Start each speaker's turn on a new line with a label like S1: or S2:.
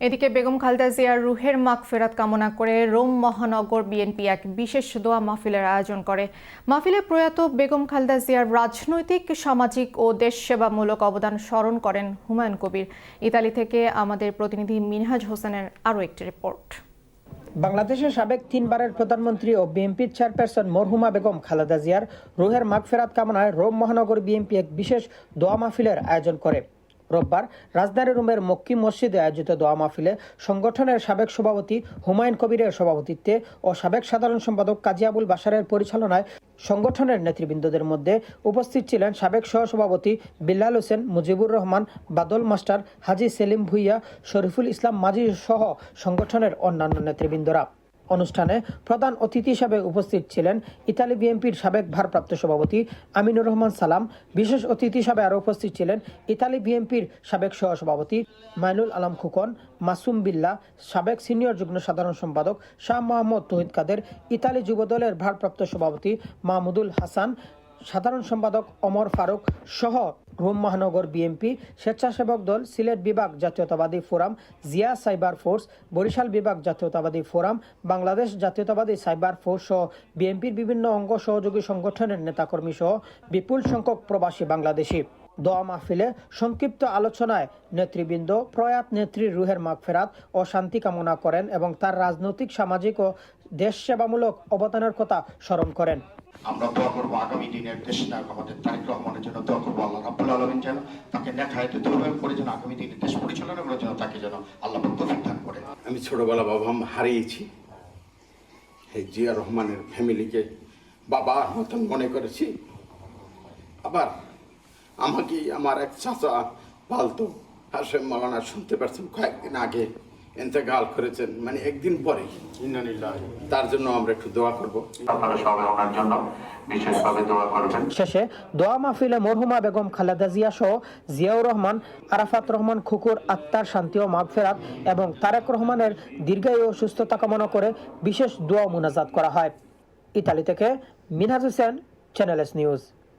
S1: এদিকে বেগম খালেদা জিয়ার রুহের মাগফিরাত কামনা করে রোম মহানগর বিএনপি এক বিশেষ দোয়া মাহফিলের আয়োজন করে। মাহফিলে প্রয়াত বেগম খালেদা জিয়ার রাজনৈতিক, সামাজিক ও দেশ সেবামূলক অবদান স্মরণ করেন হুমায়ুন কবির। ইতালি থেকে আমাদের প্রতিনিধি মিনহাজ হোসেনের আরও একটি রিপোর্ট।
S2: বাংলাদেশের সাবেক 3 বারের প্রধানমন্ত্রী ও বিএনপির চেয়ারপারসন মরহুমা বেগম খালেদা জিয়ার রুহের মাগফিরাত কামনায় রোম মহানগর বিএনপি এক বিশেষ দোয়া মাহফিলের আয়োজন করে। রোববার রাজধানী রোমের মক্কি মসজিদে আয়োজিত দোয়া মাহফিলে সংগঠনের সাবেক সভাপতি হুমায়ুন কবিরের সভাপতিত্বে ও সাবেক সাধারণ সম্পাদক কাজী আবুল বাশারের পরিচালনায় সংগঠনের নেতৃবৃন্দদের মধ্যে উপস্থিত ছিলেন সাবেক সহসভাপতি বিল্লাল হোসেন, মুজিবুর রহমান, বাদল মাস্টার, হাজী সেলিম ভুইয়া, শরীফুল ইসলাম মাঝি সহ সংগঠনের অন্যান্য নেতৃবৃন্দরা। অনুষ্ঠানে প্রধান অতিথি হিসাবে উপস্থিত ছিলেন ইতালি বিএনপির সাবেক ভারপ্রাপ্ত সভাপতি আমিনুর রহমান সালাম। বিশেষ অতিথি হিসাবে আরও উপস্থিত ছিলেন ইতালি বিএনপির সাবেক সহসভাপতি মাইনুল আলম খুকন, মাসুম বিল্লাহ, সাবেক সিনিয়র যুগ্ম সাধারণ সম্পাদক শাহ মোহাম্মদ তৌহিদ কাদের, ইতালি যুবদলের ভারপ্রাপ্ত সভাপতি মাহমুদুল হাসান, সাধারণ সম্পাদক ওমর ফারুক সহ রোম মহানগর বিএনপি, স্বেচ্ছাসেবক দল, সিলেট বিভাগ জাতীয়তাবাদী forum, Zia cyber force, Barishal বিভাগ জাতীয়তাবাদী ফোরাম, বাংলাদেশ জাতীয়তাবাদী সাইবার ফোর্স সহ বিএনপির বিভিন্ন অঙ্গ সহযোগী সংগঠনের নেতাকর্মী সহ বিপুল সংখ্যক প্রবাসী বাংলাদেশি। দোয়া মাহফিলে সংক্ষিপ্ত আলোচনায় নেতৃবৃন্দ প্রয়াত নেত্রীর রুহের মাগফিরাত ও শান্তি কামনা করেন এবং তার রাজনৈতিক, সামাজিক ও দেশ সেবামূলক অবদানের কথা স্মরণ করেন।
S3: আমরা দোয়া করবো আগামী দিনের দেশ নায়ক আমাদের তারেক রহমানের জন্য দোয়া করবো আল্লাহ রাব্বুল আলামিন যেন তাকে নেখায়তে দুর্বল করে যেন আগামী দিনে দেশ পরিচালনা করার জন্য তাকে যেন আল্লাহ তৌফিক দান করে।
S4: আমি ছোটবেলা বাবা হারিয়েছি, এই জিয়া রহমানের ফ্যামিলিকে বাবার মতন মনে করেছি। আবার আমাকে আমার এক চাচা পালতো হাশেম মাওলানা, শুনতে পারছেন কয়েকদিন আগে ইন্তেকাল করেছেন, মানে একদিন পরেই। তার জন্য আমরা একটু দোয়া করবো,
S3: আপনারা সবাই ওনার জন্য বিশেষভাবে দোয়া করবেন।
S2: শেষে দোয়া মাহফিলে মরহুমা বেগম খালেদা জিয়া সহ জিয়াউর রহমান, আরাফাত রহমান খুকুর আত্মার শান্তি ও মাগফিরাত এবং তারেক রহমানের দীর্ঘায়ু ও সুস্থতা কামনা করে বিশেষ দোয়া মুনাজাত করা হয়। ইতালি থেকে Minhaj Hossain, channel S news.